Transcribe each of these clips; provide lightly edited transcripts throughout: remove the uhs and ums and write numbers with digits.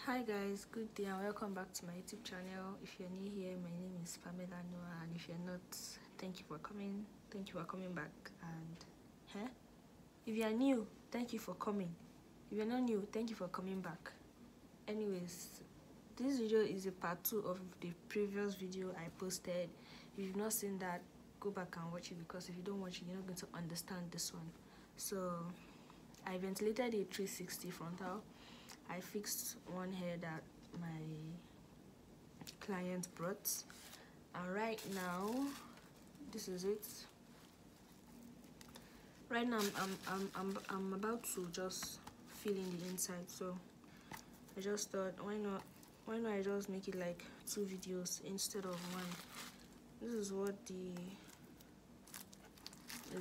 Hi guys, good day and welcome back to my YouTube channel. If you're new here, my name is Pamela Noah, and if you're not, thank you for coming. Thank you for coming back. And if you're new, thank you for coming. If you're not new, thank you for coming back. Anyways, this video is a part 2 of the previous video I posted. If you've not seen that, go back and watch it, because if you don't watch it, you're not going to understand this one. So I ventilated a 360 frontal. I fixed one hair that my client brought, and right now this is it. Right now I'm about to just fill in the inside, so I just thought, why not I just make it like 2 videos instead of 1. This is what is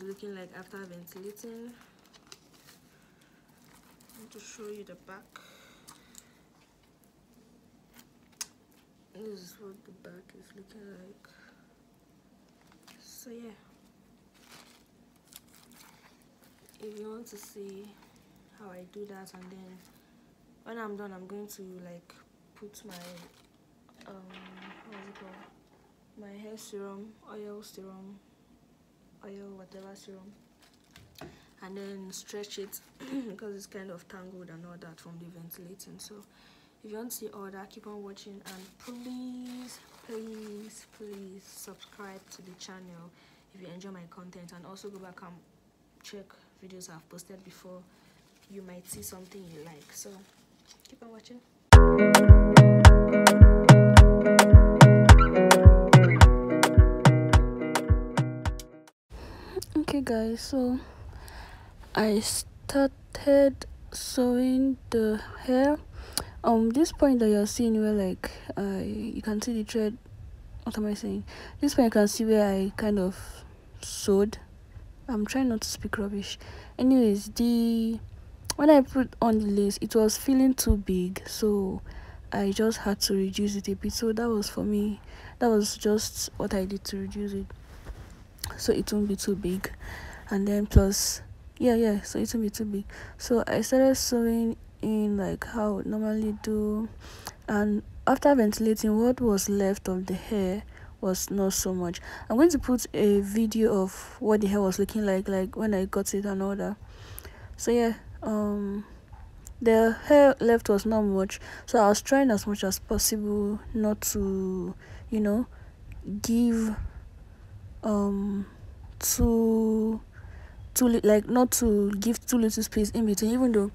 looking like after ventilating. I want to show you the back. This is what the back is looking like. So yeah, if you want to see how I do that, and then when I'm done, I'm going to like put my what's it called, my hair serum, oil whatever serum, and then stretch it because it's kind of tangled and all that from the ventilating. So if you want to see all that, keep on watching, and please subscribe to the channel if you enjoy my content, and also go back and check videos I've posted before. You might see something you like, so keep on watching. Okay guys, so I started sewing the hair. This point that you're seeing where like you can see the thread. What am I saying? This point you can see where I kind of sewed. I'm trying not to speak rubbish. Anyways, when I put on the lace, it was feeling too big, so I just had to reduce it a bit. So that was, for me, that was just what I did to reduce it, so it won't be too big. And then plus so it won't be too big. So I started sewing in like how I would normally do, and after ventilating, what was left of the hair was not so much. I'm going to put a video of what the hair was looking like when I got it and all that. So yeah, the hair left was not much, so I was trying as much as possible not to, give not to give too little space in between. Even though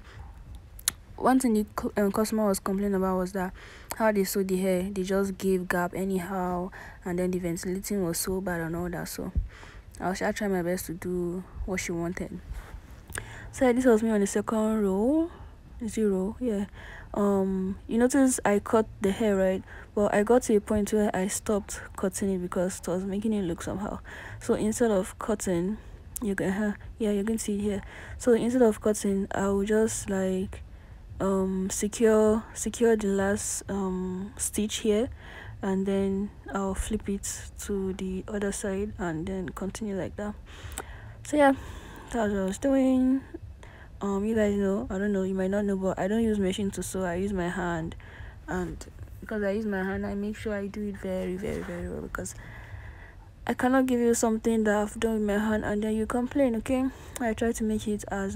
one thing the customer was complaining about was that how they sewed the hair, they just gave gap anyhow, and then the ventilating was so bad and all that. So I was trying my best to do what she wanted. So this was me on the second row. Yeah. You notice I cut the hair, right? But I got to a point where I stopped cutting it because it was making it look somehow. So instead of cutting, you're going to see it here. So instead of cutting, I will just like secure the last stitch here, and then I'll flip it to the other side and then continue like that. So yeah, that's what I was doing. You guys know, I don't know, you might not know, but I don't use machine to sew. I use my hand, and because I use my hand, I make sure I do it very well, because I cannot give you something that I've done with my hand and then you complain. Okay, I try to make it as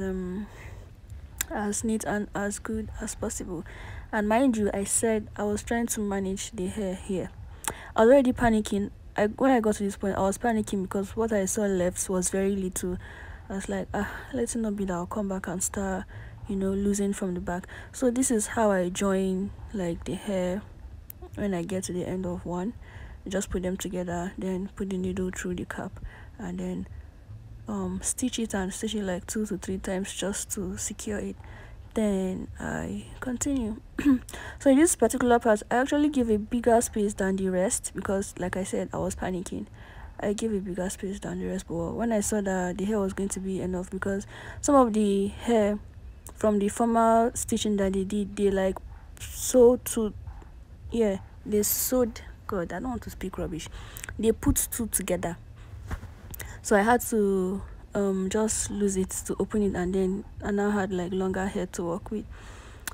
neat and as good as possible. And mind you, I said I was trying to manage the hair here. I was already panicking. When I got to this point, I was panicking because what I saw left was very little. I was like, let it not be that I'll come back and start, losing from the back. So this is how I join like the hair. When I get to the end of one, just put them together, then put the needle through the cap, and then stitch it like 2 to 3 times just to secure it. Then I continue. So in this particular part, I actually give a bigger space than the rest because, like I said, I was panicking. I gave a bigger space than the rest, but when I saw that the hair was going to be enough, because some of the hair from the former stitching that they did, they like sewed to, they sewed, God, I don't want to speak rubbish, they put 2 together. So I had to just lose it to open it, and then I now had like longer hair to work with.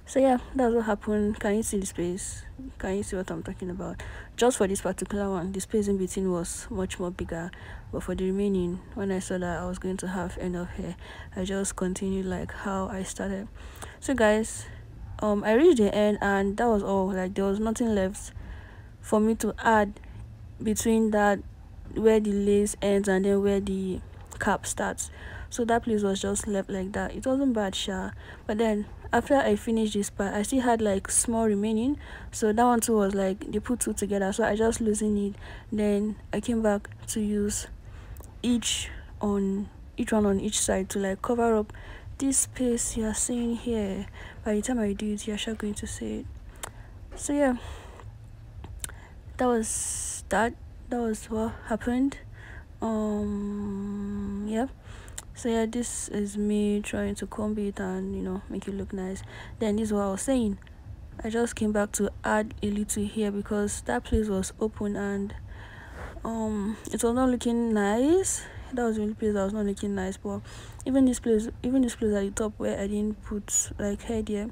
So yeah, that's what happened. Can you see the space? Can you see what I'm talking about? Just for this particular one, the space in between was much more bigger. But for the remaining, when I saw that I was going to have enough hair, I just continued like how I started. So guys, I reached the end and that was all. Like there was nothing left for me to add between that where the lace ends and then where the cap starts. So that place was just left like that. It wasn't bad, sure. But then after I finished this part, I still had like small remaining. So that one too was like they put two together. So I just loosened it. Then I came back to use each each one on each side to like cover up this space you are seeing here. By the time I do it, you're sure going to see it. So yeah, that was that. That was what happened. Yeah. So yeah, this is me trying to comb it and make it look nice. Then this is what I was saying. I just came back to add a little here because that place was open and it was not looking nice. That was the only place that was not looking nice. But even this place at the top where I didn't put like hair there,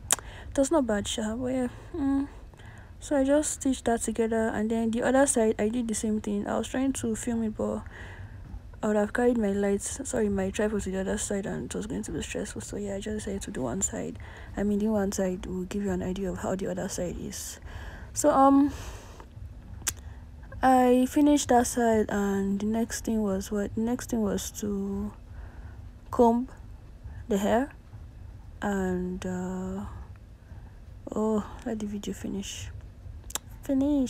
it was not bad, sure. But yeah, so I just stitched that together, and then the other side I did the same thing. I was trying to film it, but I would have carried my tripod to the other side and it was going to be stressful. So yeah, I just decided to do one side. I mean, the one side will give you an idea of how the other side is. So I finished that side, and the next thing was to comb the hair and let the video finish.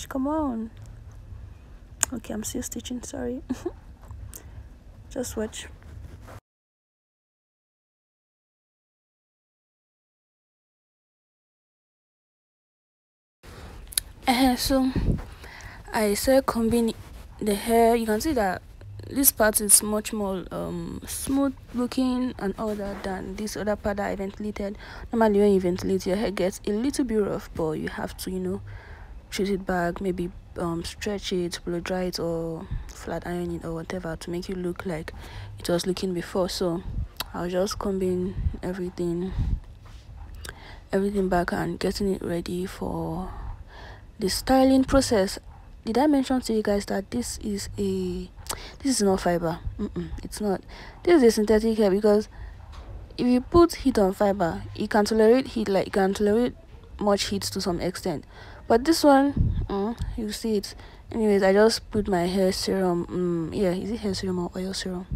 Come on. Okay, I'm still stitching, sorry. Just watch. So I started combing the hair. You can see that this part is much more smooth looking and all that than this other part that I ventilated. Normally when you ventilate, your hair gets a little bit rough, but you have to treat it back, maybe stretch it, blow dry it, or flat iron it or whatever to make it look like it was looking before. So I was just combing everything back and getting it ready for the styling process. Did I mention to you guys that this is not fiber? It's not. This is a synthetic hair, because if you put heat on fiber, it can tolerate heat, like it can tolerate much heat to some extent. But this one, you see it. Anyways, I just put my hair serum. Yeah, is it hair serum or oil serum?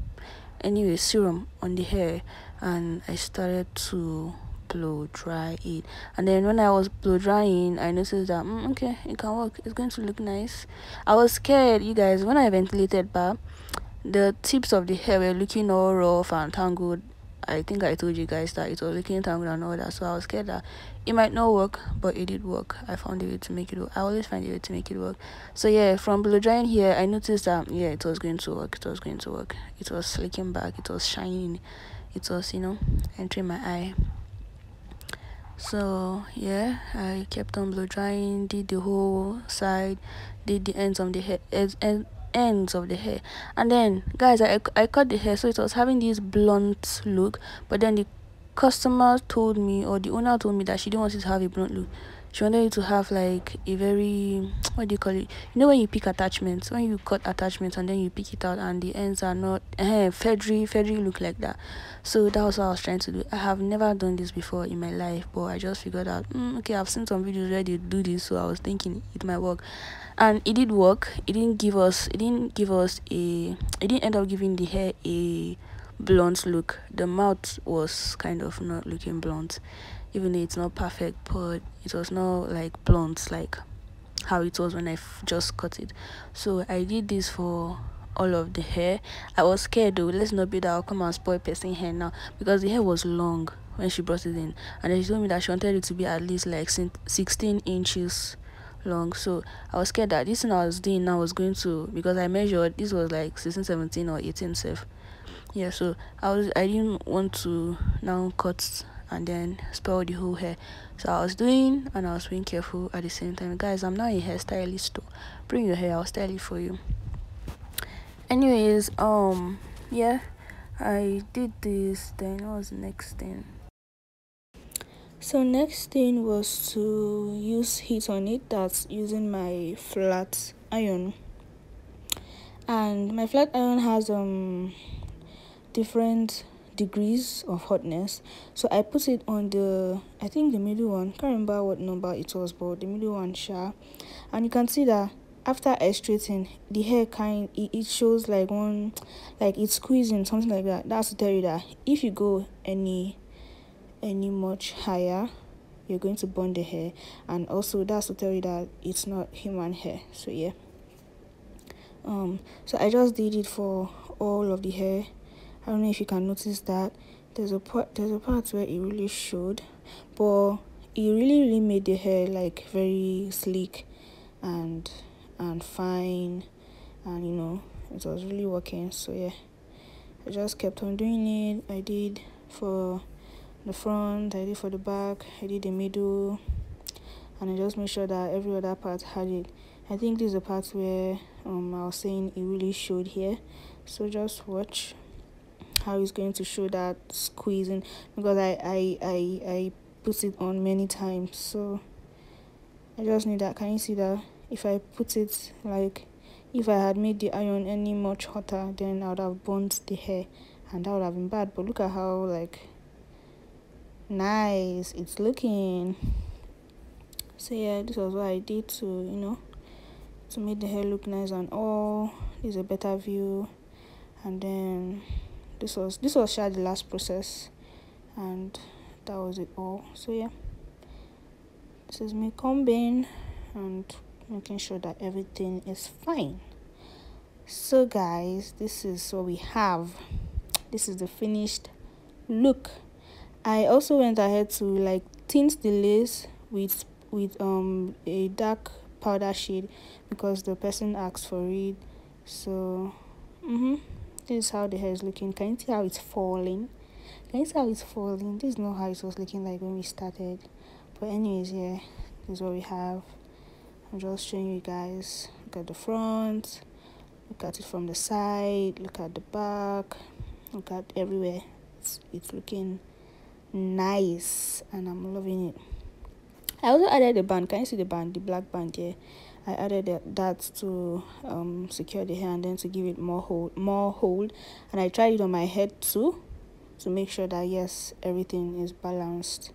Anyway, serum on the hair, and I started to blow dry it. And then when I was blow drying, I noticed that okay, it can work, it's going to look nice. I was scared, you guys, when I ventilated back, the tips of the hair were looking all rough and tangled. I think I told you guys that it was looking tangled and all that, so I was scared that it might not work, but it did work. I found a way to make it work. I always find a way to make it work. So yeah, from blow drying here, I noticed that yeah, it was going to work. It was slicking back, it was shining, it was entering my eye. So yeah, I kept on blow drying, did the whole side, did the ends of the hair, ends of the hair. And then guys, I cut the hair, so it was having this blunt look, but then the customer told me, or the owner told me, that she didn't want it to have a blunt look. She wanted it to have like a very, what do you call it, when you pick attachments, when you cut attachments and then you pick it out and the ends are not feathery look like that. So that was what I was trying to do. I have never done this before in my life, but I just figured out okay, I've seen some videos where they do this, so I was thinking it might work. And it did work. It didn't end up giving the hair a blunt look. The mouth was kind of not looking blunt, even though it's not perfect, but it was not like blunt like how it was when I just cut it. So I did this for all of the hair. I was scared though. Let's not be that I'll come and spoil person hair now, because the hair was long when she brought it in, and then she told me that she wanted it to be at least like 16 inches long. So I was scared that this thing I was doing now was going to, because I measured, this was like 16, 17 or 18 self. Yeah, so I didn't want to now cut and then spoil the whole hair. So I was doing, and I was being careful at the same time. Guys, I'm not a hairstylist though. Bring your hair, I'll style it for you. Anyways, yeah, I did this. Then what was the next thing? So next thing was to use heat on it. That's using my flat iron, and my flat iron has different degrees of hotness. So I put it on the, I think the middle one, can't remember what number it was, but the middle one and you can see that after I straighten the hair, it shows like one, like it's squeezing, something like that. That's to tell you that if you go any much higher, you're going to burn the hair. And also that's to tell you that it's not human hair. So yeah, so I just did it for all of the hair. I don't know if you can notice that there's a part where it really showed, but it really made the hair like very sleek and fine, and you know, it was really working. So yeah, I just kept on doing it. I did for the front, I did for the back, I did the middle, and I just made sure that every other part had it. I think this is the part where I was saying it really showed here. So just watch how it's going to show that squeezing, because I put it on many times. So I just need that. Can you see that if I put it, like if I had made the iron any much hotter, then I would have burnt the hair, and that would have been bad. But look at how like nice it's looking. So yeah, this was what I did to, you know, to make the hair look nice and all. This is a better view. And then this was the last process, and that was it all. So yeah, this is me combing and making sure that everything is fine. So guys, this is what we have. This is the finished look. I also went ahead to like tint the lace with a dark powder shade because the person asked for it. So this is how the hair is looking. Can you see how it's falling? This is not how it was looking like when we started. But anyways, yeah, this is what we have. I'm just showing you guys. Look at the front, look at it from the side, look at the back, look at everywhere. It's looking nice, and I'm loving it. I also added the band. Can you see the band, the black band here? I added that to secure the hair and then to give it more hold. And I tried it on my head too, to make sure that yes, everything is balanced.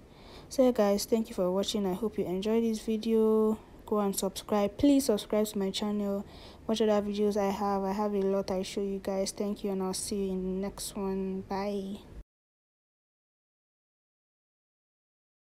So yeah guys, thank you for watching. I hope you enjoyed this video. Go and subscribe. Please subscribe to my channel. Watch other videos I have a lot I show you guys. Thank you, and I'll see you in the next one. Bye.